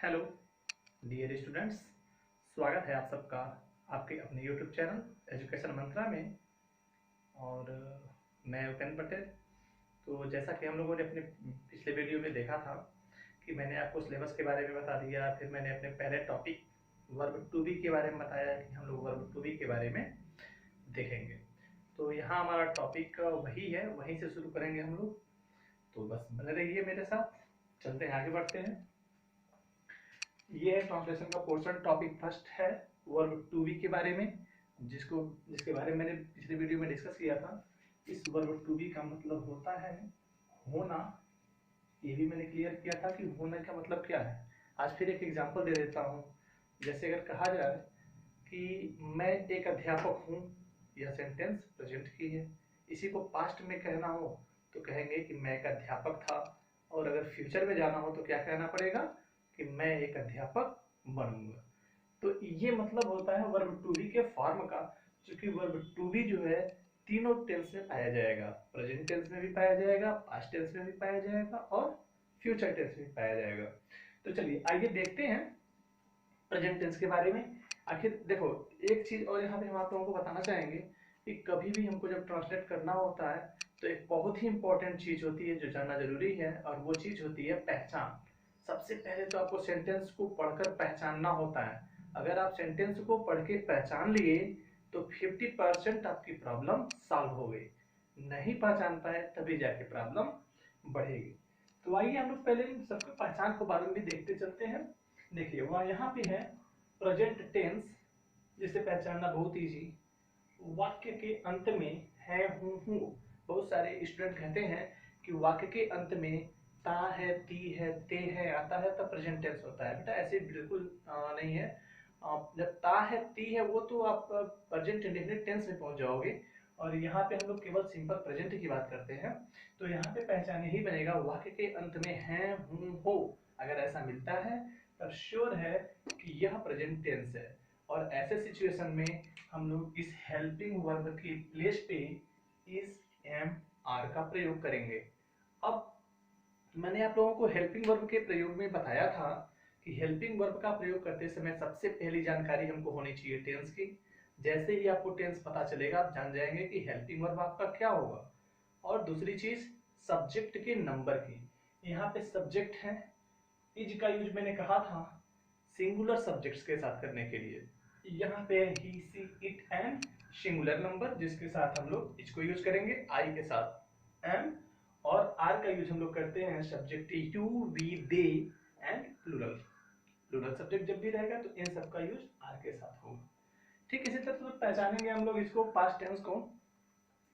Hello dear students, स्वागत है आप सबका आपके अपने यूट्यूब चैनल एजुकेशन मंत्रा में। और मैं उपेंद्र पटेल। तो जैसा कि हम लोगों ने अपने पिछले वीडियो में देखा था कि मैंने आपको सिलेबस के बारे में बता दिया, फिर मैंने अपने पहले टॉपिक वर्ब टू बी के बारे में बताया कि हम लोग वर्ब टू बी के बारे में देखेंगे। तो यहाँ हमारा टॉपिक वही है, वहीं से शुरू करेंगे हम लोग। तो बस बने रहिए मेरे साथ, चलते हैं आगे बढ़ते हैं। ये है ट्रांसलेशन का पोर्शन। टॉपिक फर्स्ट है वर्ब टू बी के बारे में, जिसके बारे में मैंने पिछले वीडियो में डिस्कस किया था। इस वर्ब टू बी का मतलब होता है होना। ये भी मैंने क्लियर किया था कि होना का मतलब क्या है। आज फिर एक एग्जांपल दे देता हूँ। जैसे अगर कहा जाए कि मैं एक अध्यापक हूँ, यह सेंटेंस प्रेजेंट की है। इसी को पास्ट में कहना हो तो कहेंगे कि मैं एक अध्यापक था, और अगर फ्यूचर में जाना हो तो क्या कहना पड़ेगा कि मैं एक अध्यापक बनूंगा। तो ये मतलब होता है वर्ब टू बी के फॉर्म का। क्योंकि वर्ब टू बी जो है तीनों टेंस में पाया जाएगा, प्रेजेंट टेंस में भी पाया जाएगा, पास्ट टेंस में भी पाया जाएगा और फ्यूचर टेंस में भी पाया जाएगा। तो चलिए आइए देखते हैं प्रेजेंट टेंस के बारे में। आखिर देखो, एक चीज और यहाँ पे हम आप लोगों को बताना चाहेंगे कि कभी भी हमको जब ट्रांसलेट करना होता है तो एक बहुत ही इंपॉर्टेंट चीज होती है जो जानना जरूरी है, और वो चीज होती है पहचान। सबसे पहले तो आपको सेंटेंस को पढ़कर पहचानना होता है। अगर आप सेंटेंस को पढ़ के पहचान लिए तो 50% आपकी प्रॉब्लम सॉल्व हो गई। नहीं पहचान पाए तभी जाके प्रॉब्लम बढ़ेगी। तो आइए हम लोग पहले सबके पहचान को बारे में देखते चलते हैं। देखिए वहाँ यहाँ पे है प्रेजेंट टेंस, जिसे पहचानना बहुत इजी। वाक्य के अंत में है हूँ। बहुत सारे स्टूडेंट कहते हैं कि वाक्य के अंत में ता है, ती है, ते है आता है तब प्रेजेंट टेंस होता है। बेटा ऐसे बिल्कुल नहीं है। जब ता है, ती है, वो तो आप प्रेजेंट इंडेफिनिट टेंस में पहुंच जाओगे, और यहाँ पे हम लोग केवल सिंपल प्रेजेंट की बात करते हैं। तो यहाँ पे पहचान यही बनेगा, वाक्य के अंत में है हूँ हो अगर ऐसा मिलता है तब श्योर है कि यह प्रेजेंट टेंस है। और ऐसे सिचुएशन में हम लोग इस हेल्पिंग वर्ब की प्लेस पे इस एम आर का प्रयोग करेंगे। अब मैंने आप लोगों को हेल्पिंग वर्ब के प्रयोग में बताया था कि हेल्पिंग वर्ब का प्रयोग करते समय सबसे पहली जानकारी हमको होनी चाहिए टेंस की। जैसे ही आपको टेंस पता चलेगा आप जान जाएंगे कि हेल्पिंग वर्ब आपका क्या होगा। और दूसरी चीज सब्जेक्ट के नंबर की। यहाँ पे सब्जेक्ट है, इज का यूज मैंने कहा था सिंगुलर सब्जेक्ट्स के साथ करने के लिए। यहाँ पे ही, सी, इट एंड सिंगुलर नंबर, जिसके साथ हम लोग इसको यूज करेंगे आई के साथ एम। और आर का यूज हम लोग करते हैं subject you, we, they and plural. Plural subject जब भी रहेगा तो इन सब का यूज आर के साथ होगा। ठीक इसी तरह तो पहचानेंगे हम लोग इसको पास्ट टेंस को।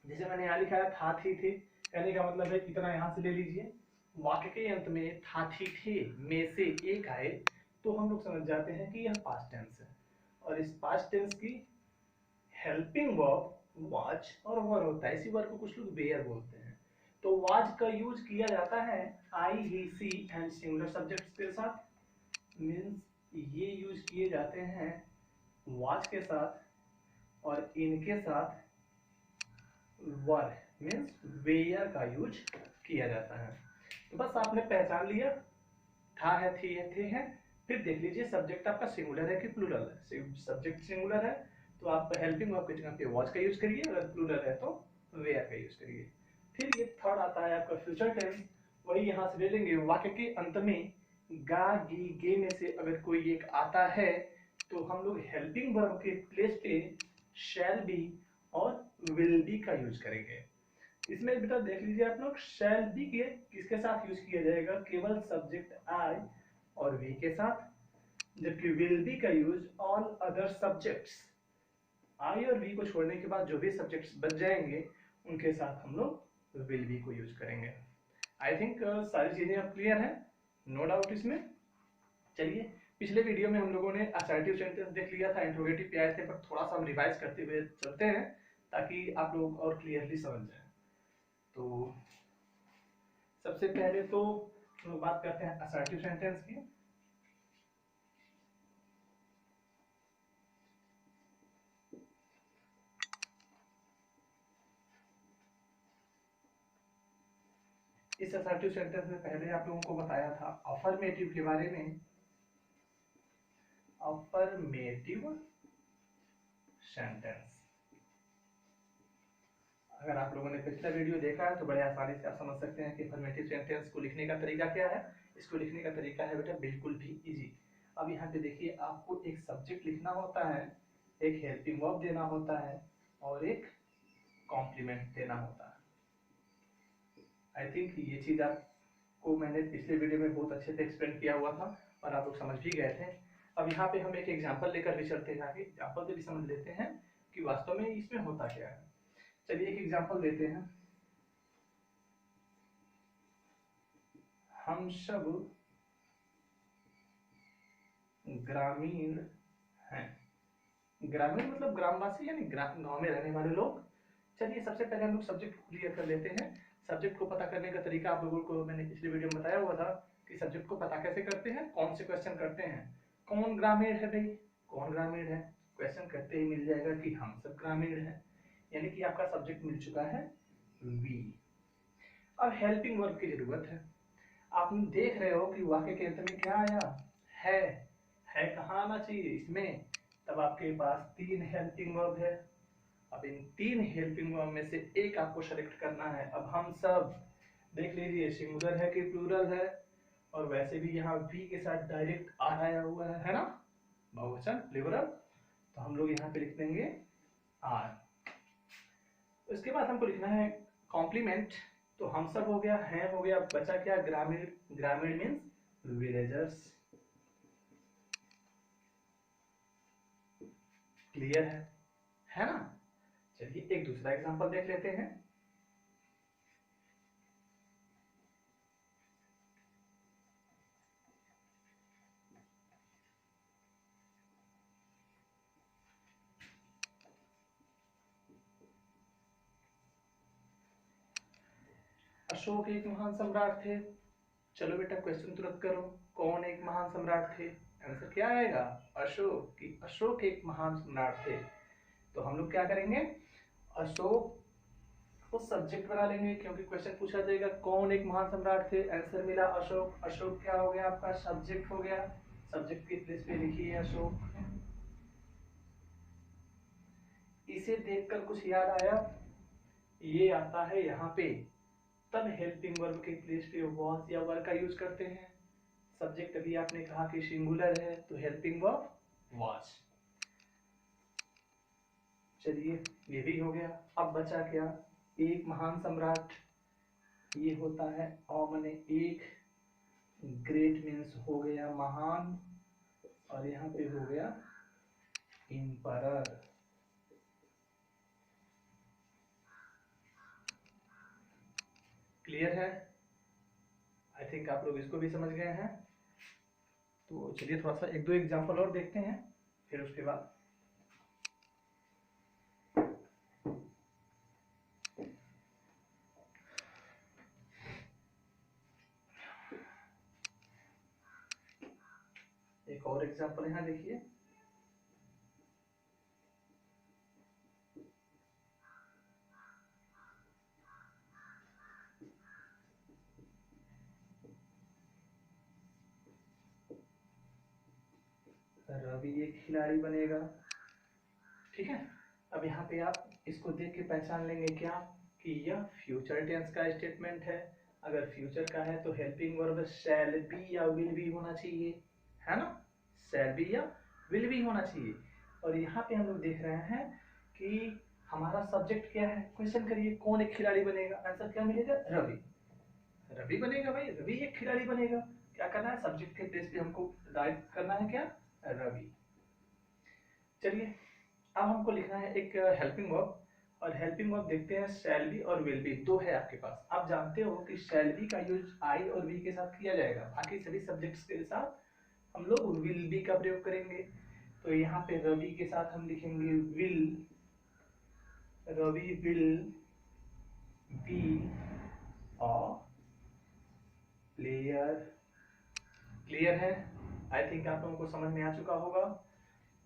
जैसे मैंने यहाँ लिखा है था, थी, थे, कहने का मतलब है इतना यहाँ से ले लीजिए। वाक्य के अंत में था, थी, थे में से एक आए तो हम लोग समझ जाते हैं कि यह पास्ट टेंस है। और इस पास्ट टेंस की हेल्पिंग वर्ब वाज और वर होता है। इसी वर्ब को कुछ लोग वेयर बोलते हैं। तो वाज का यूज किया जाता है आई, ही, सी एंड सिंगुलर सब्जेक्ट्स के साथ। मींस ये यूज किए जाते हैं वाज के साथ, और इनके साथ वर मींस वेयर का यूज किया जाता है। तो बस आपने पहचान लिया, था है, थी है, थे हैं। फिर देख लीजिए सब्जेक्ट आपका सिंगुलर है कि प्लूरल है। सब्जेक्ट सिंगुलर है तो आप हेल्पिंग वर्ब की जगह पे वॉच का यूज करिए, अगर प्लूरल है तो वेयर का यूज करिए। फिर ये थर्ड आता है आपका फ्यूचर टेंस। वही यहाँ से ले लेंगे, वाक्य के अंत में गा, गी, गे में से अगर कोई एक आता है तो हम लोग हेल्पिंग वर्ब के प्लेस पे शैल बी और विल बी का यूज करेंगे। इसमें बेटा देख लीजिए आप लोग, शैल बी के किसके साथ यूज किया जाएगा, केवल सब्जेक्ट आई और वी के साथ, जबकि विल बी का यूज ऑल अदर सब्जेक्ट्स। आई और वी को छोड़ने के बाद जो भी सब्जेक्ट्स बच जाएंगे उनके साथ हम लोग विल बी को यूज करेंगे। आई थिंक सारी चीजें अब क्लियर है, नो डाउट इसमें। चलिए पिछले वीडियो में हम लोगों ने असर्टिव सेंटेंस देख लिया था, इंट्रोगेटिव पे आए थे, पर थोड़ा सा हम रिवाइज करते हुए चलते हैं ताकि आप लोग और क्लियरली समझ जाए। तो सबसे पहले तो हम लोग बात करते हैं असर्टिव सेंटेंस की। इस असर्टिव सेंटेंस में पहले आप लोगों को बताया था अफर्मेटिव के बारे में। Affirmative sentence. अगर आप लोगों ने पिछला वीडियो देखा है तो बड़े आसानी से आप समझ सकते हैं कि अफर्मेटिव सेंटेंस को लिखने का तरीका क्या है। इसको लिखने का तरीका है बेटा बिल्कुल भी इजी। अब यहाँ पे देखिए, आपको एक सब्जेक्ट लिखना होता है, एक हेल्पिंग वर्ब देना होता है और एक कॉम्प्लीमेंट देना होता है। आई थिंक ये चीज आपको मैंने पिछले वीडियो में बहुत अच्छे से एक्सप्लेन किया हुआ था और आप लोग समझ भी गए थे। अब यहाँ पे हम एक एग्जाम्पल लेकर भी चलते हैं, आगे एग्जाम्पल से भी समझ लेते हैं कि वास्तव में इसमें होता क्या है। चलिए एक एग्जाम्पल देते हैं। हम सब ग्रामीण हैं। ग्रामीण मतलब ग्रामवासी यानी गांव में रहने वाले लोग। चलिए सबसे पहले हम लोग सब्जेक्ट को क्लियर कर लेते हैं। सब्जेक्ट को पता करने का तरीका आप लोगों को मैंने पिछले वीडियो में बताया हुआ था कि सब्जेक्ट को पता कैसे करते हैं, कौन से क्वेश्चन करते हैं। कौन ग्रामीण है भाई, कौन ग्रामीण है, क्वेश्चन करते ही मिल जाएगा कि हम सब ग्रामीण हैं, यानी कि आपका सब्जेक्ट मिल चुका है वी। अब हेल्पिंग वर्ब की जरूरत है। आप देख रहे हो कि वाक्य के अंत में क्या आया, है कहाँ आना चाहिए इसमें। तब आपके पास 3 हेल्पिंग वर्ब है। अब इन 3 हेल्पिंग वर्ब में से एक आपको सेलेक्ट करना है। अब हम सब देख लीजिए सिंगुलर है कि प्लूरल है, और वैसे भी यहाँ वी के साथ डायरेक्ट आर आया हुआ है ना, बहुवचन प्लूरल। तो हम लोग यहाँ पे लिख देंगे आर। उसके बाद हमको लिखना है कॉम्प्लीमेंट। तो हम सब हो गया, है हो गया, बचा क्या, ग्रामीण। ग्रामीण मीन्स विलेजर्स। क्लियर है ना। चलिए एक दूसरा एग्जांपल देख लेते हैं। अशोक एक महान सम्राट थे। चलो बेटा क्वेश्चन तुरंत करो, कौन एक महान सम्राट थे। आंसर क्या आएगा, अशोक। कि अशोक एक महान सम्राट थे। तो हम लोग क्या करेंगे, अशोक को सब्जेक्ट बना लेंगे, क्योंकि क्वेश्चन पूछा जाएगा कौन एक महान सम्राट थे। आंसर मिला अशोक। अशोक क्या हो गया आपका, सब्जेक्ट हो गया। सब्जेक्ट की प्लेस पे लिखिए अशोक। इसे देखकर कुछ याद आया, ये आता है यहाँ पे, तब हेल्पिंग वर्ब के प्लेस पे वॉज या वर का यूज करते हैं। सब्जेक्ट अभी आपने कहा कि सिंगुलर है तो हेल्पिंग वर्ब वॉज। चलिए ये भी हो गया। अब बचा क्या, एक महान सम्राट। ये होता है मैंने एक, ग्रेट मीन्स हो गया महान, और यहाँ पे हो गया इंपरर। क्लियर है। आई थिंक आप लोग इसको भी समझ गए हैं। तो चलिए थोड़ा सा एक दो एग्जांपल और देखते हैं, फिर उसके बाद एक और एग्जांपल यहाँ देखिए। रवि एक खिलाड़ी बनेगा। ठीक है। अब यहाँ पे आप इसको देख के पहचान लेंगे क्या, कि यह फ्यूचर टेंस का स्टेटमेंट है। अगर फ्यूचर का है तो हेल्पिंग वर्ब शैल बी या विल बी होना चाहिए, है ना। शैल बी या विल बी होना चाहिए। और यहाँ पे हम लोग देख रहे हैं कि हमारा सब्जेक्ट क्या है। क्वेश्चन करिए कौन एक खिलाड़ी बनेगा, आंसर क्या मिलेगा, रवि। रवि बनेगा भाई, रवि एक खिलाड़ी बनेगा। क्या करना है, सब्जेक्ट के प्लेस पे हमको राइट करना है क्या, रवि। चलिए अब हमको लिखना है एक हेल्पिंग वर्ब, और हेल्पिंग वर्ब देखते हैं शैल बी और विल बी, दो है आपके पास। आप जानते हो कि शैल बी का यूज आई और वी के साथ किया जाएगा, बाकी सभी सब्जेक्ट्स के साथ हम लोग विल बी का प्रयोग करेंगे। तो यहाँ पे रवि के साथ हम लिखेंगे will, Ravi will be a player. Clear है। आई थिंक आप लोगों को समझ में आ चुका होगा।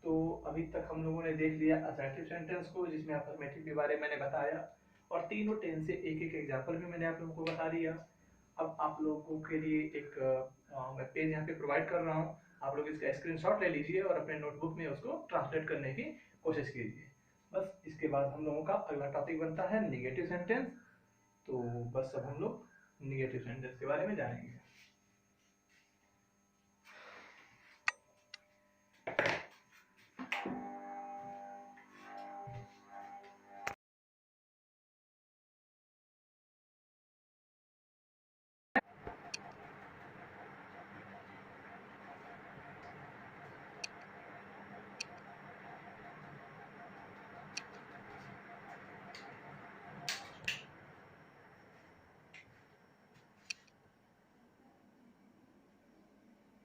तो अभी तक हम लोगों ने देख लिया असर्टिव सेंटेंस को, जिसमें अफर्मेटिव के बारे में मैंने बताया, और तीनों टेंस से एक एक एग्जांपल भी मैंने आप लोगों को बता दिया। अब आप लोगों के लिए एक मैं पेज यहाँ पे प्रोवाइड कर रहा हूँ, आप लोग इसका स्क्रीनशॉट ले लीजिए और अपने नोटबुक में उसको ट्रांसलेट करने की कोशिश कीजिए। बस इसके बाद हम लोगों का अगला टॉपिक बनता है निगेटिव सेंटेंस। तो बस अब हम लोग निगेटिव सेंटेंस के बारे में जानेंगे।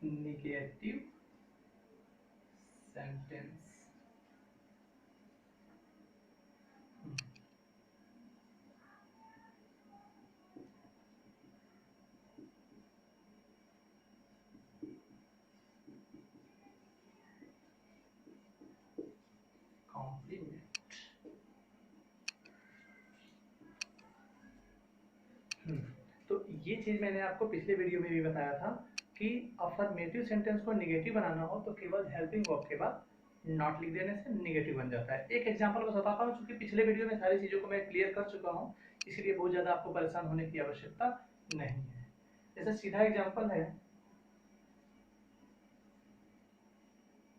Negative sentence. कॉम्प्लीमेंट। तो ये चीज मैंने आपको पिछले वीडियो में भी बताया था कि अफर्मेटिव सेंटेंस को निगेटिव बनाना हो तो केवल हेल्पिंग वर्ब के बाद नॉट लिख देने से निगेटिव बन जाता है। एक एग्जांपल बस बताता हूँ, क्योंकि पिछले वीडियो में सारी चीजों को मैं क्लियर कर चुका हूँ, इसलिए बहुत ज्यादा आपको परेशान होने की आवश्यकता नहीं है। जैसे सीधा एग्जांपल है,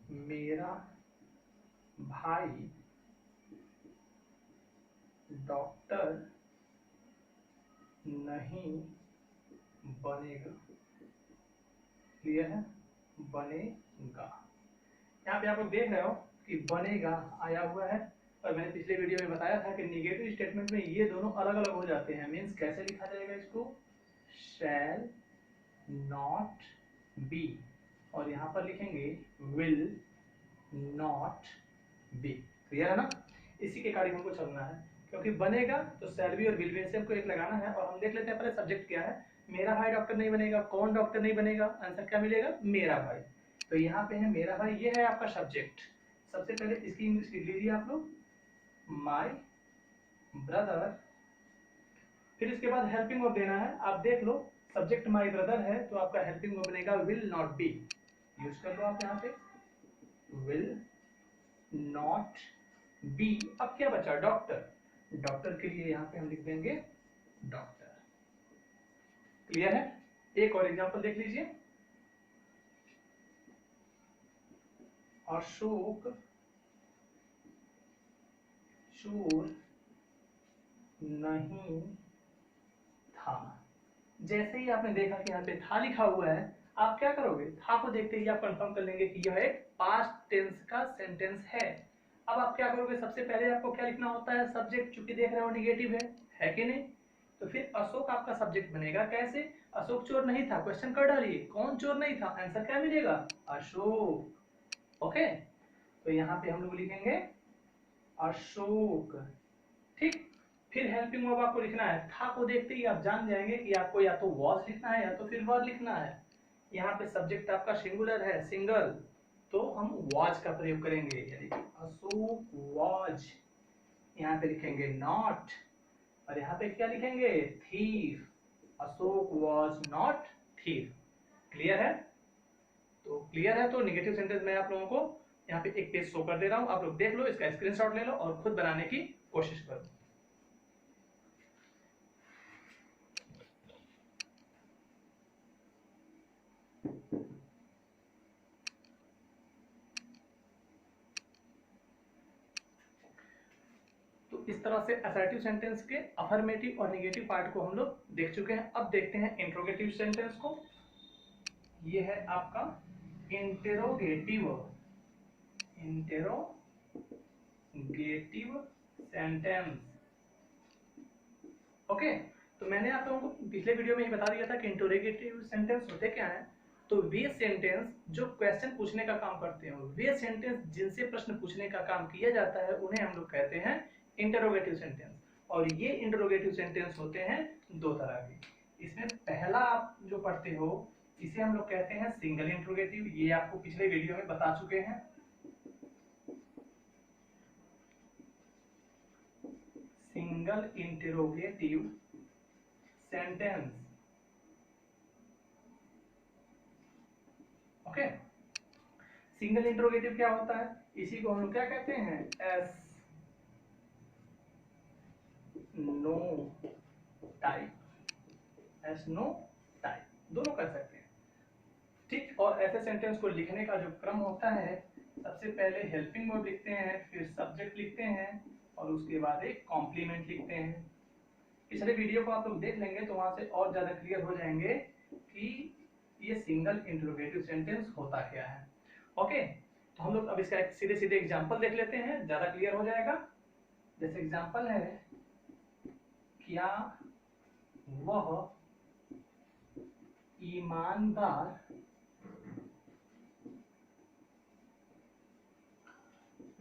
मेरा भाई डॉक्टर नहीं बनेगा। क्लियर है? बनेगा। यहाँ पे आप लोग देख रहे हो कि बनेगा आया हुआ है, और मैंने पिछले वीडियो में बताया था कि निगेटिव स्टेटमेंट में ये दोनों अलग अलग हो जाते हैं। मीन्स कैसे लिखा जाएगा इसको? शैल नॉट बी, और यहाँ पर लिखेंगे विल नॉट बी। क्लियर है ना? इसी के अकॉर्डिंग हमको चलना है, क्योंकि बनेगा तो शैल बी और विल बी से हमको एक लगाना है। और हम देख लेते हैं पहले सब्जेक्ट क्या है। मेरा भाई डॉक्टर नहीं बनेगा। कौन डॉक्टर नहीं बनेगा? आंसर क्या मिलेगा? मेरा भाई। तो यहाँ पे है मेरा भाई, ये है आपका सब्जेक्ट। सबसे पहले इसकी इंग्लिश लिख लीजिए आप लोग, माई ब्रदर। फिर इसके बाद हेल्पिंग वर्ब देना है। आप देख लो, सब्जेक्ट माई ब्रदर है तो आपका हेल्पिंग वर्ब बनेगा विल नॉट बी। यूज कर लो आप यहाँ पे, विल नॉट बी। अब क्या बचा? डॉक्टर। डॉक्टर के लिए यहाँ पे हम लिख देंगे डॉक्टर। क्लियर है? एक और एग्जांपल देख लीजिए, अशोक चोर नहीं था। जैसे ही आपने देखा कि यहाँ पे था लिखा हुआ है, आप क्या करोगे? था को देखते ही आप कंफर्म कर लेंगे कि यह एक पास्ट टेंस का सेंटेंस है। अब आप क्या करोगे? सबसे पहले आपको क्या लिखना होता है? सब्जेक्ट, चूंकि देख रहे हो निगेटिव है कि नहीं? तो फिर अशोक आपका सब्जेक्ट बनेगा। कैसे? अशोक चोर नहीं था, क्वेश्चन कर डालिए, कौन चोर नहीं था? आंसर क्या मिलेगा? अशोक। ओके, तो यहाँ पे हम लोग लिखेंगे अशोक। ठीक। फिर हेल्पिंग वर्ब आपको लिखना है। था को देखते ही आप जान जाएंगे कि आपको या तो वॉज लिखना है या तो फिर वर लिखना है। यहाँ पे सब्जेक्ट आपका सिंगुलर है, सिंगल, तो हम वॉज का प्रयोग करेंगे, यानी कि अशोक वॉज। यहाँ पे लिखेंगे नॉट, और यहाँ पे क्या लिखेंगे? Thief. Ashok was not thief. Clear है? तो क्लियर है, तो निगेटिव सेंटेंस मैं आप लोगों को यहाँ पे एक पेज शो कर दे रहा हूँ, आप लोग देख लो, इसका स्क्रीनशॉट ले लो और खुद बनाने की कोशिश करो। तो इस तरह से असर्टिव सेंटेंस के अफर्मेटिव और नेगेटिव पार्ट को हम लोग देख चुके हैं। अब देखते हैं इंट्रोगेटिव सेंटेंस को। ये है आपका इंटेरोगेटिव सेंटेंस। ओके, तो मैंने आप लोगों को पिछले वीडियो में ही बता दिया था कि इंटरोगेटिव सेंटेंस होते क्या हैं। तो वे सेंटेंस जो क्वेश्चन पूछने का काम करते हैं, वे सेंटेंस जिनसे प्रश्न पूछने का काम किया जाता है, उन्हें हम लोग कहते हैं इंटरोगेटिव सेंटेंस। और ये इंटरोगेटिव सेंटेंस होते हैं दो तरह के। इसमें पहला आप जो पढ़ते हो, इसे हम लोग कहते हैं सिंगल इंटरोगेटिव। ये आपको पिछले वीडियो में बता चुके हैं। Single interrogative sentence. Okay, single interrogative क्या होता है, इसी को हम लोग क्या कहते हैं, yes no type, yes no type, दोनों कर सकते हैं, ठीक। और ऐसे सेंटेंस को लिखने का जो क्रम होता है, सबसे पहले हेल्पिंग वर्ब लिखते हैं, फिर सब्जेक्ट लिखते हैं और उसके बाद एक कॉम्प्लीमेंट लिखते हैं। पिछले वीडियो को आप लोग देख लेंगे तो वहां से और ज्यादा क्लियर हो जाएंगे कि ये सिंगल इंट्रोगेटिव सेंटेंस होता क्या है। ओके, तो हम लोग अब इसका एक सीधे सीधे एग्जांपल देख लेते हैं, ज्यादा क्लियर हो जाएगा। जैसे एग्जांपल है, क्या वह ईमानदार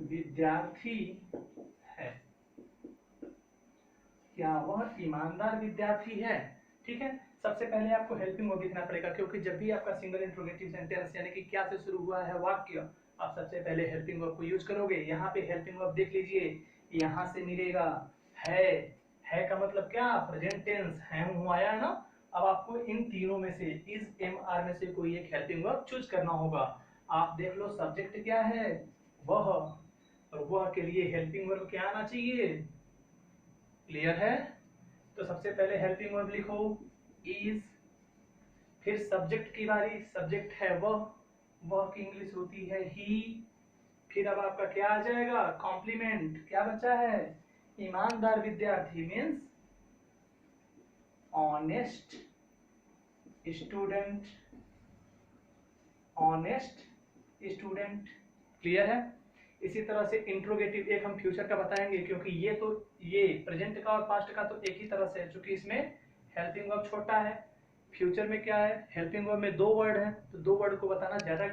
विद्यार्थी है, क्या वह ईमानदार विद्यार्थी है, ठीक है। सबसे पहले आपको हेल्पिंग वर्ब लिखना पड़ेगा, क्योंकि जब भी आपका सिंगल इंट्रोगेटिव सेंटेंस यानी कि क्या से शुरू हुआ है वाक्य, आप सबसे पहले हेल्पिंग वर्ब को यूज करोगे। यहाँ पे हेल्पिंग वर्ब देख लीजिए, यहाँ से मिलेगा है का मतलब क्या, प्रेजेंट टेंस, है हूं आया है ना। अब आपको इन तीनों में से, इस एम आर में से कोई एक हेल्पिंग वर्ब चूज करना होगा। आप देख लो सब्जेक्ट क्या है, वह, और वह के लिए हेल्पिंग वर्ब क्या आना चाहिए, क्लियर है। तो सबसे पहले हेल्पिंग वर्ब लिखो इज, फिर सब्जेक्ट की बारी, सब्जेक्ट है वह की इंग्लिश होती है ही। फिर अब आपका क्या आ जाएगा, कॉम्प्लीमेंट, क्या बचा है, ईमानदार विद्यार्थी means honest student, honest student, clear है। इसी तरह से इंट्रोगेटिव एक हम फ्यूचर का बताएंगे, क्योंकि ये प्रेजेंट का और पास्ट का तो एक ही तरह से है, क्योंकि इसमें हेल्पिंग वर्ब छोटा है। फ्यूचर में क्या है, हेल्पिंग वर्ब में 2 वर्ड है, तो 2 वर्ड को बताना ज्यादा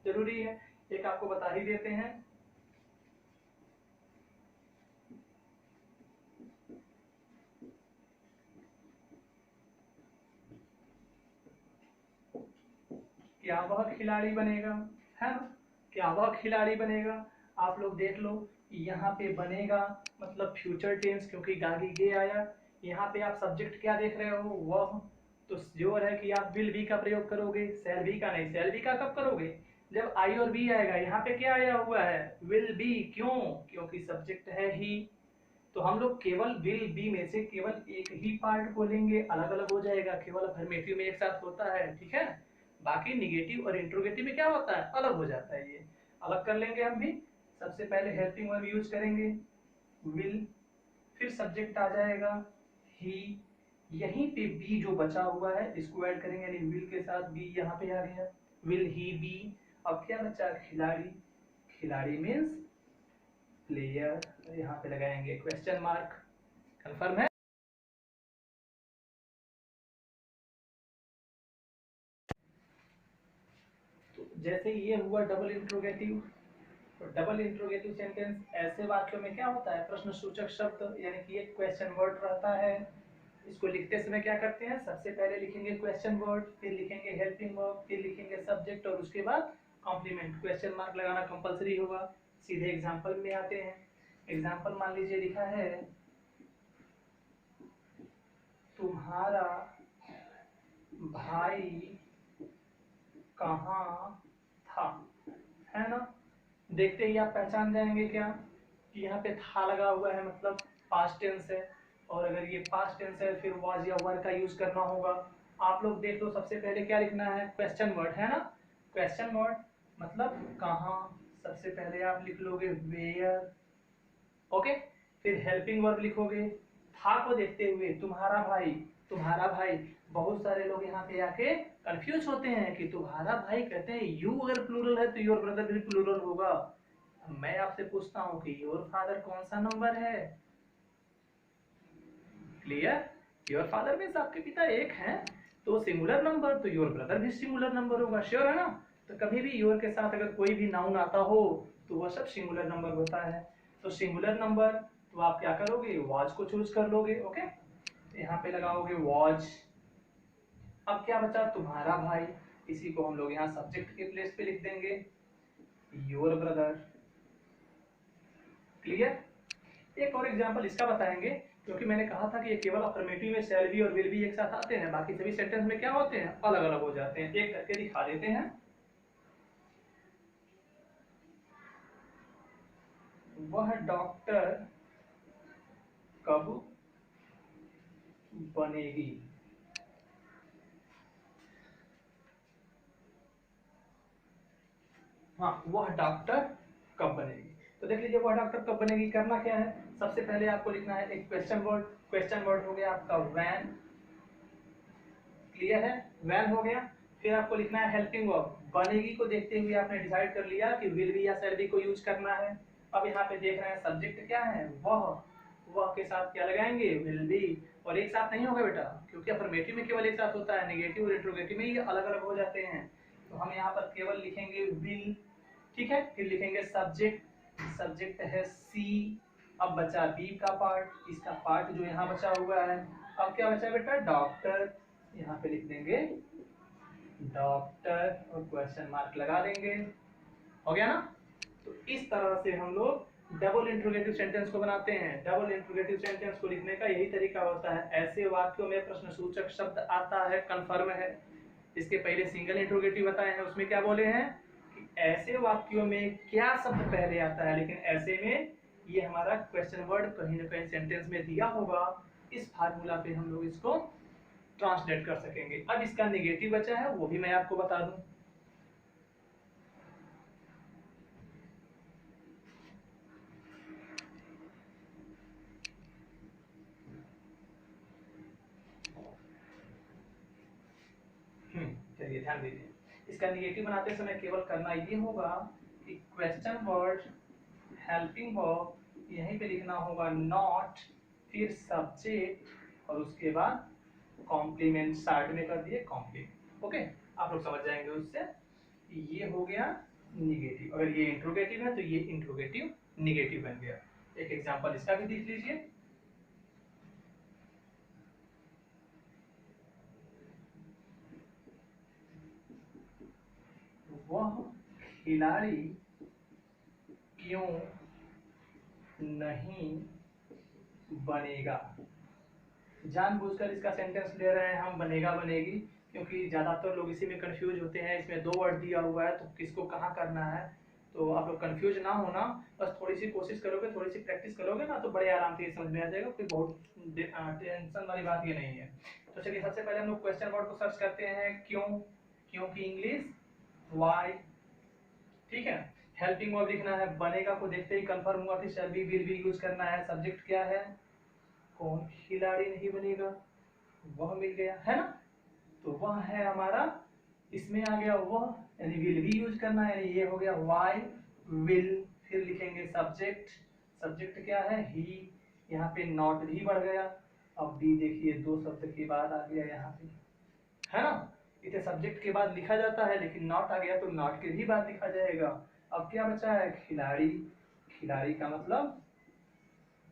जरूरी है। एक आपको बता ही देते हैं, क्या वह खिलाड़ी बनेगा, है ना, क्या वह खिलाड़ी बनेगा। आप लोग देख लो, यहाँ पे बनेगा मतलब फ्यूचर टेंस, क्योंकि गागी गे आया। यहाँ पे आप सब्जेक्ट क्या देख रहे हो, वह, तो श्योर है कि आप विल बी का प्रयोग करोगे, शैल बी का नहीं। शैल बी का कब करोगे, जब आई और बी आएगा। यहाँ पे क्या आया हुआ है, विल बी, क्यों, क्योंकि सब्जेक्ट है ही। तो हम लोग केवल विल बी में से केवल एक ही पार्ट को लेंगे, अलग अलग हो जाएगा, केवल अफर्मेटिव में एक साथ होता है, ठीक है। बाकी निगेटिव और इंट्रोगेटिव में क्या होता है, अलग हो जाता है, ये अलग कर लेंगे हम भी। सबसे पहले हेल्पिंग वर्ब यूज करेंगे विल, फिर सब्जेक्ट आ जाएगा ही, यहीं पे बी जो बचा हुआ है इसको ऐड करेंगे, यानी विल के साथ बी यहाँ पे आ गया, विल ही बी। अब क्या बचा, खिलाड़ी, खिलाड़ी मीन्स प्लेयर, यहाँ पे लगाएंगे क्वेश्चन मार्क, कंफर्म है। तो जैसे ये हुआ डबल इंट्रोगेटिव, तो डबल इंट्रोगेटिव सेंटेंस ऐसे वाक्यों में क्या होता है, प्रश्न सूचक शब्द यानी कि एक क्वेश्चन वर्ड रहता है। इसको लिखते समय क्या करते हैं, सबसे पहले लिखेंगे क्वेश्चन वर्ड, फिर लिखेंगे हेल्पिंग वर्ब, फिर लिखेंगे सब्जेक्ट और उसके बाद कॉम्प्लीमेंट। क्वेश्चन मार्क लगाना कंपलसरी होगा। सीधे एग्जांपल में आते हैं। एग्जांपल मान लीजिए लिखा है, तुम्हारा भाई कहाँ था, है ना। देखते ही आप पहचान जाएंगे क्या कि यहाँ पे था लगा हुआ है, मतलब पास्ट टेंस है। और अगर ये पास्ट टेंस है फिर वाज या वर का यूज करना होगा। आप लोग देख लो, सबसे पहले क्या लिखना है, क्वेश्चन वर्ड, है ना। क्वेश्चन वर्ड मतलब कहाँ, सबसे पहले आप लिख लोगे वेयर, ओके। फिर हेल्पिंग वर्ब लिखोगे, था को देखते हुए तुम्हारा भाई, तुम्हारा भाई। बहुत सारे लोग यहाँ पे आके कंफ्यूज होते हैं कि तुम्हारा भाई कहते हैं, यू अगर प्लूरल है तो योर ब्रदर भी प्लूरल होगा। मैं आपसे पूछता हूँ कि योर फादर कौन सा नंबर है, क्लियर। योर फादर मीन्स आपके पिता एक हैं, तो सिंगुलर नंबर, तो योर ब्रदर भी सिंगुलर नंबर होगा, श्योर है ना। तो कभी भी योर के साथ अगर कोई भी नाउन आता हो तो वह सब सिंगुलर नंबर होता है। तो सिंगुलर नंबर, तो आप क्या करोगे, वॉच को चूज कर लोगे, ओके। यहाँ पे लगाओगे वॉच। अब क्या बचा, तुम्हारा भाई, इसी को हम लोग यहाँ सब्जेक्ट के प्लेस पे लिख देंगे, योर ब्रदर, क्लियर। एक और एग्जांपल इसका बताएंगे, क्योंकि मैंने कहा था कि ये केवल अफर्मेटिव में शैल बी और विल बी एक साथ आते हैं, बाकी सभी सेंटेंस में क्या होते हैं, अलग अलग हो जाते हैं। एक करके दिखा देते हैं। वह डॉक्टर कब बनेगी। हाँ, वह डॉक्टर कब बनेगी। तो देख लीजिए, वह डॉक्टर कब बनेगी करना क्या है, सबसे पहले आपको लिखना है एक क्वेश्चन वर्ड। क्वेश्चन वर्ड हो गया आपका वैन, क्लियर है, वैन हो गया। फिर आपको लिखना है हेल्पिंग वर्ब। बनेगी को देखते हुए आपने डिसाइड कर लिया कि विल बी या शैल बी को यूज करना है। अब यहाँ पे देख रहे हैं सब्जेक्ट क्या है, वह के साथ क्या लगाएंगे, विल बी। और एक साथ नहीं होगा बेटा, क्योंकि अफर्मेटिव में केवल एक साथ होता है, नेगेटिव और इंट्रोगेटिव में ये अलग अलग हो जाते हैं। तो हम यहाँ पर केवल लिखेंगे विल, ठीक है। फिर लिखेंगे सब्जेक्ट, सब्जेक्ट है सी। अब बचा बी का पार्ट, इसका पार्ट जो यहाँ बचा हुआ है। अब क्या बचा बेटा, डॉक्टर, यहाँ पे लिख देंगे डॉक्टर और क्वेश्चन मार्क लगा देंगे, हो गया ना। तो इस तरह से हम लोग डबल इंट्रोगेटिव सेंटेंस को बनाते हैं। डबल इंट्रोगेटिव सेंटेंस को लिखने का यही तरीका होता है। ऐसे वाक्यों में प्रश्नसूचक शब्द आता है, कंफर्म है। इसके पहले सिंगल इंट्रोगेटिव बताए हैं, उसमें क्या बोले हैं कि ऐसे वाक्यों में क्या शब्द पहले आता है, लेकिन ऐसे में ये हमारा क्वेश्चन वर्ड कहीं ना कहीं सेंटेंस में दिया होगा। इस फार्मूला पे हम लोग इसको ट्रांसलेट कर सकेंगे। अब इसका नेगेटिव बचा है, वो भी मैं आपको बता दूं। चलिए ध्यान दीजिए, इसका नेगेटिव बनाते समय केवल करना ये होगा कि क्वेश्चन वर्ड, हेल्पिंग वर्ब, यहीं पे लिखना होगा नॉट, फिर सब्जेक्ट और उसके बाद कॉम्प्लीमेंट साइड में कर दिए कॉम्प्लीमेंट। ओके, आप लोग समझ जाएंगे उससे। ये हो गया निगेटिव। अगर ये इंट्रोगेटिव है तो ये इंट्रोगेटिव निगेटिव बन गया। एक एग्जांपल इसका भी देख लीजिए। वह खिलाड़ी क्यों नहीं बनेगा। जानबूझकर इसका सेंटेंस ले रहे हैं हम, बनेगा बनेगी, क्योंकि ज्यादातर लोग इसी में कंफ्यूज होते हैं। इसमें दो वर्ड दिया हुआ है तो किसको कहाँ करना है, तो आप लोग कंफ्यूज ना होना। बस थोड़ी सी कोशिश करोगे, थोड़ी सी प्रैक्टिस करोगे ना, तो बड़े आराम से ये समझ में आ जाएगा। कोई बहुत टेंशन वाली बात ये नहीं है। तो चलिए, सबसे पहले हम लोग क्वेश्चन वर्ड को सर्च करते हैं, क्यों, क्यों की इंग्लिश वाई, ठीक है। हेल्पिंग वर्ब लिखना है, बनेगा को देखते ही कंफर्म हुआ कि shall be will be use करना है। सब्जेक्ट क्या है, कौन खिलाड़ी नहीं बनेगा, वह मिल गया है ना। तो वह है हमारा, इसमें आ गया वह, यानी विल भी यूज करना है, यानी ये हो गया वाई विल। फिर लिखेंगे सब्जेक्ट, सब्जेक्ट क्या है ही, यहाँ पे नॉट भी बढ़ गया। अब भी देखिए दो शब्द के बाद आ गया यहाँ पे, है ना। इसे सब्जेक्ट के बाद लिखा जाता है, लेकिन नॉट आ गया तो नॉट के भी बाद लिखा जाएगा। अब क्या बचा है, खिलाड़ी, खिलाड़ी का मतलब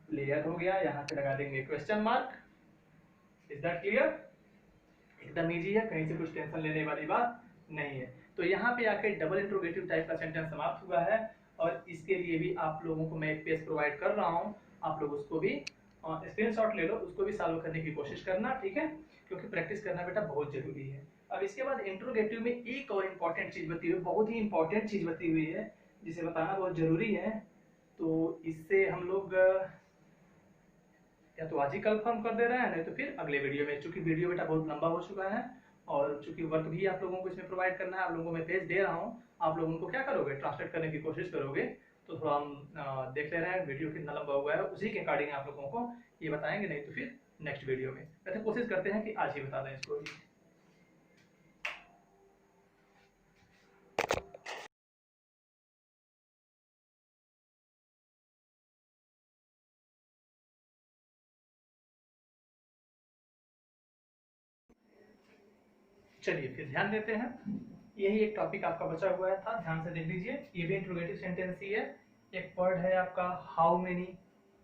प्लेयर हो गया, यहाँ पे लगा देंगे question mark. Is that clear, एकदम इजी है, कहीं से कुछ टेंशन लेने वाली बात नहीं है। तो यहाँ पे आके डबल इंट्रोगेटिव टाइप का सेंटेंस समाप्त हुआ है। और इसके लिए भी आप लोगों को मैं एक पेज प्रोवाइड कर रहा हूँ, आप लोग उसको भी स्क्रीनशॉट ले लो, उसको भी सॉल्व करने की कोशिश करना, ठीक है, क्योंकि प्रैक्टिस करना बेटा बहुत जरूरी है। अब इसके बाद इंट्रोगेटिव में एक और इम्पोर्टेंट चीज बती हुई, बहुत ही इंपॉर्टेंट चीज बती हुई है, जिसे बताना बहुत जरूरी है। तो इससे हम लोग या तो आज ही कंफर्म कर दे रहे हैं, नहीं तो फिर अगले वीडियो में, चूंकि वीडियो बेटा बहुत लंबा हो चुका है और चूंकि वर्क भी आप लोगों को इसमें प्रोवाइड करना है, आप लोगों को मैं पेज दे रहा हूँ, आप लोग उनको क्या करोगे, ट्रांसलेट करने की कोशिश करोगे। तो थोड़ा हम देख ले रहे हैं वीडियो कितना लंबा हुआ है, उसी के अकॉर्डिंग आप लोगों को ये बताएंगे, नहीं तो फिर नेक्स्ट वीडियो में। वैसे कोशिश करते हैं कि आज ही बता दें इसको। चलिए फिर ध्यान देते हैं, यही एक टॉपिक आपका बचा हुआ था, ध्यान से देख लीजिए। ये भी इंट्रोगेटिव सेंटेंस ही है। एक वर्ड है आपका how many,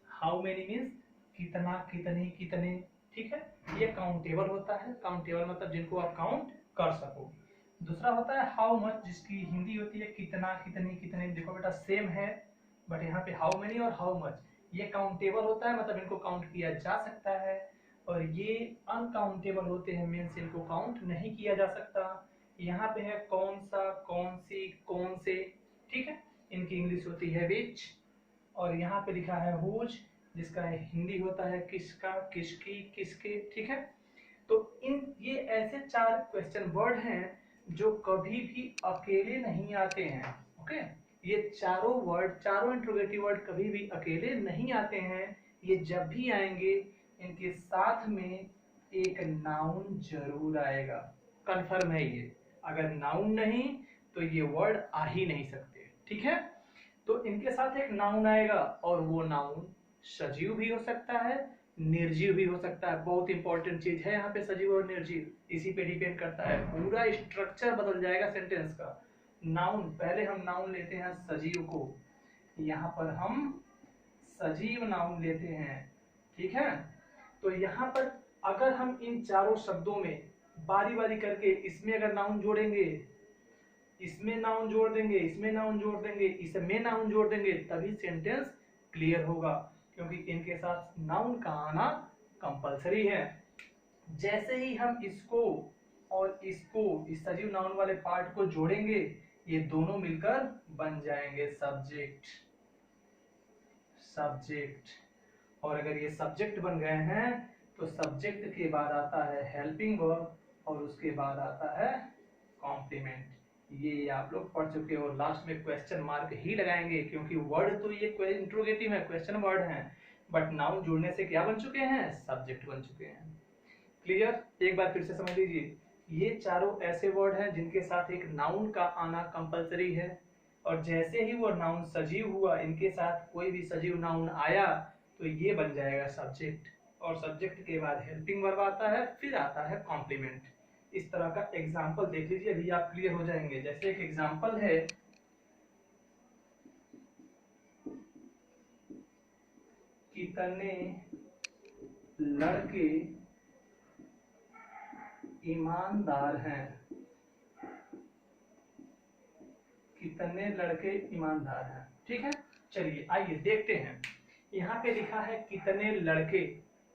how many means कितना, कितनी, कितने, ठीक है। ये काउंटेबल होता है, काउंटेबल मतलब जिनको आप काउंट कर सको। दूसरा होता है हाउ मच, जिसकी हिंदी होती है कितना, कितनी, कितने। देखो बेटा सेम है, बट यहाँ पे हाउ मेनी और हाउ मच ये काउंटेबल होता है, मतलब इनको काउंट किया जा सकता है। और ये अनकाउंटेबल होते हैं, मीन्स इनको काउंट नहीं किया जा सकता। यहाँ पे है कौन सा, कौन सी, कौन से, ठीक है। इनकी इंग्लिश होती है विच, और यहाँ पे लिखा है हुज, जिसका हिंदी होता है किसका, किसकी, किसके। ठीक है, तो ये ऐसे 4 क्वेश्चन वर्ड हैं जो कभी भी अकेले नहीं आते हैं। ओके, ये चारों वर्ड, चारों इंट्रोगेटिव वर्ड कभी भी अकेले नहीं आते हैं। ये जब भी आएंगे इनके साथ में एक नाउन जरूर आएगा, कंफर्म है ये। अगर नाउन नहीं तो ये वर्ड आ ही नहीं सकते। ठीक है, तो इनके साथ एक नाउन आएगा और वो नाउन सजीव भी हो सकता है, निर्जीव भी हो सकता है। बहुत इंपॉर्टेंट चीज है यहाँ पे सजीव और निर्जीव, इसी पे डिपेंड करता है, पूरा स्ट्रक्चर बदल जाएगा सेंटेंस का। नाउन, पहले हम नाउन लेते हैं सजीव को, यहाँ पर हम सजीव नाउन लेते हैं। ठीक है, तो यहाँ पर अगर हम इन चारों शब्दों में बारी बारी करके इसमें अगर नाउन जोड़ेंगे, इसमें नाउन जोड़ देंगे, इसमें नाउन जोड़ देंगे, इसमें नाउन जोड़ देंगे, तभी सेंटेंस क्लियर होगा, क्योंकि इनके साथ नाउन का आना कंपलसरी है। जैसे ही हम इसको और इसको, इस सजीव नाउन वाले पार्ट को जोड़ेंगे, ये दोनों मिलकर बन जाएंगे सब्जेक्ट। सब्जेक्ट, और अगर ये सब्जेक्ट बन गए हैं तो सब्जेक्ट के बाद आता है हेल्पिंग वर्ब और उसके बाद आता है कॉम्प्लीमेंट। ये आप लोग पढ़ चुके हो। लास्ट में क्वेश्चन मार्क ही लगाएंगे, क्योंकि वर्ड तो ये इंट्रोगेटिव है, क्वेश्चन वर्ड है, बट नाउन जुड़ने से क्या बन चुके हैं, सब्जेक्ट बन चुके हैं। क्लियर, एक बार फिर से समझ लीजिए, ये चारों ऐसे वर्ड हैं जिनके साथ एक नाउन का आना कंपलसरी है, और जैसे ही वो नाउन सजीव हुआ, इनके साथ कोई भी सजीव नाउन आया तो ये बन जाएगा सब्जेक्ट, और सब्जेक्ट के बाद हेल्पिंग वर्ब आता है, फिर आता है कॉम्प्लीमेंट। इस तरह का एग्जाम्पल देख लीजिए, अभी आप क्लियर हो जाएंगे। जैसे एक एग्जाम्पल है, कितने लड़के ईमानदार हैं, कितने लड़के ईमानदार हैं। ठीक है, चलिए आइए देखते हैं। यहाँ पे लिखा है कितने लड़के।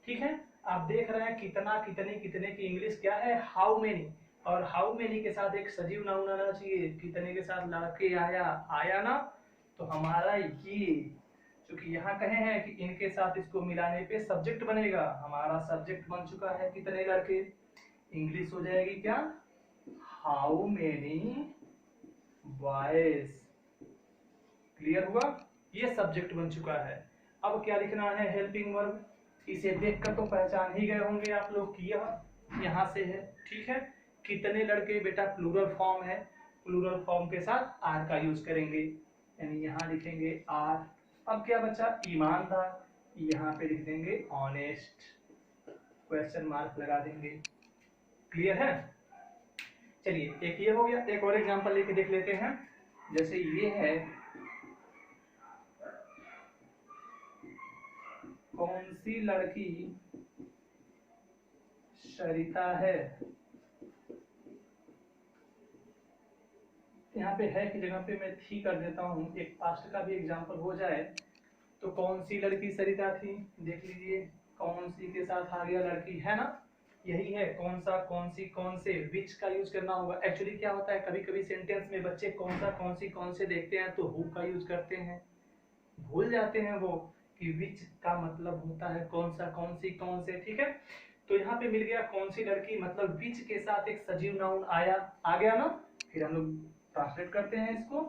ठीक है, आप देख रहे हैं कितना, कितने, कितने की इंग्लिश क्या है, हाउ मेनी, और हाउ मेनी के साथ एक सजीव नाउन आना चाहिए। कितने के साथ लड़के आया, आया ना, तो हमारा ये, क्योंकि यहाँ कहे हैं कि इनके साथ इसको मिलाने पे सब्जेक्ट बनेगा, हमारा सब्जेक्ट बन चुका है कितने लड़के। इंग्लिश हो जाएगी क्या, हाउ मेनी बॉयज। क्लियर हुआ, ये सब्जेक्ट बन चुका है। अब क्या लिखना है, हेल्पिंग वर्ब। इसे देखकर तो पहचान ही गए होंगे आप लोग कि यह यहाँ से है। ठीक है, कितने लड़के, बेटा प्लूरल फॉर्म है, प्लूरल फॉर्म के साथ आर का यूज करेंगे, यानी यहाँ लिखेंगे आर। अब क्या बचा, ईमानदार, यहाँ पे लिख देंगे ऑनेस्ट, क्वेश्चन मार्क लगा देंगे। क्लियर है, चलिए एक ये हो गया। एक और एग्जांपल लेके देख लेते हैं। जैसे ये है, कौन सी लड़की सरिता है। यहाँ पे है की जगह पे मैं थी कर देता हूँ, एक पास्ट का भी एग्जांपल हो जाए। तो कौन सी लड़की सरिता थी, देख लीजिए, कौन सी के साथ आ गया लड़की, है ना, यही है। कौन सा, कौन सी, कौन से, विच का यूज करना होगा। एक्चुअली क्या होता है, कभी कभी सेंटेंस में बच्चे कौन सा, कौन सी, कौन से देखते हैं तो हु का यूज करते हैं, भूल जाते हैं वो कि विच का मतलब होता है कौन सा, कौन सी, कौन से। ठीक है, तो यहाँ पे मिल गया कौन सी लड़की, मतलब विच के साथ एक सजीव नाउन आया, आ गया ना। फिर हम लोग ट्रांसलेट करते हैं इसको,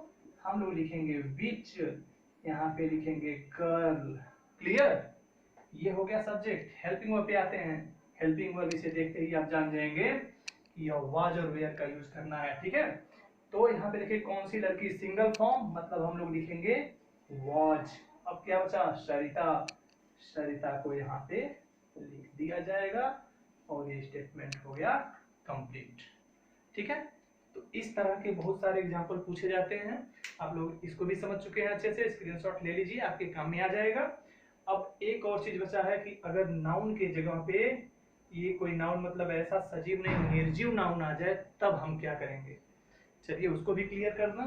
हम लोग लिखेंगे विच, यहाँ पे लिखेंगे गर्ल। क्लियर, ये हो गया सब्जेक्ट। हेल्पिंग वर्ब पे आते हैं। हेल्पिंग वर्ब इसे देखते ही आप जान जाएंगे कि यह वाज और वेयर का यूज करना है। ठीक है, तो यहाँ पे देखिए कौन सी लड़की, सिंगल फॉर्म, मतलब हम लोग लिखेंगे वाज। अब क्या बचा, सरिता, सरिता को यहाँ पे लिख दिया जाएगा और ये स्टेटमेंट हो गया कंप्लीट। ठीक है, तो इस तरह के बहुत सारे एग्जाम्पल पूछे जाते हैं। आप लोग इसको भी समझ चुके हैं अच्छे से, स्क्रीनशॉट ले लीजिए, आपके काम में आ जाएगा। अब एक और चीज बचा है कि अगर नाउन के जगह पे ये कोई नाउन, मतलब ऐसा सजीव नहीं निर्जीव नाउन आ जाए, तब हम क्या करेंगे। चलिए उसको भी क्लियर करना।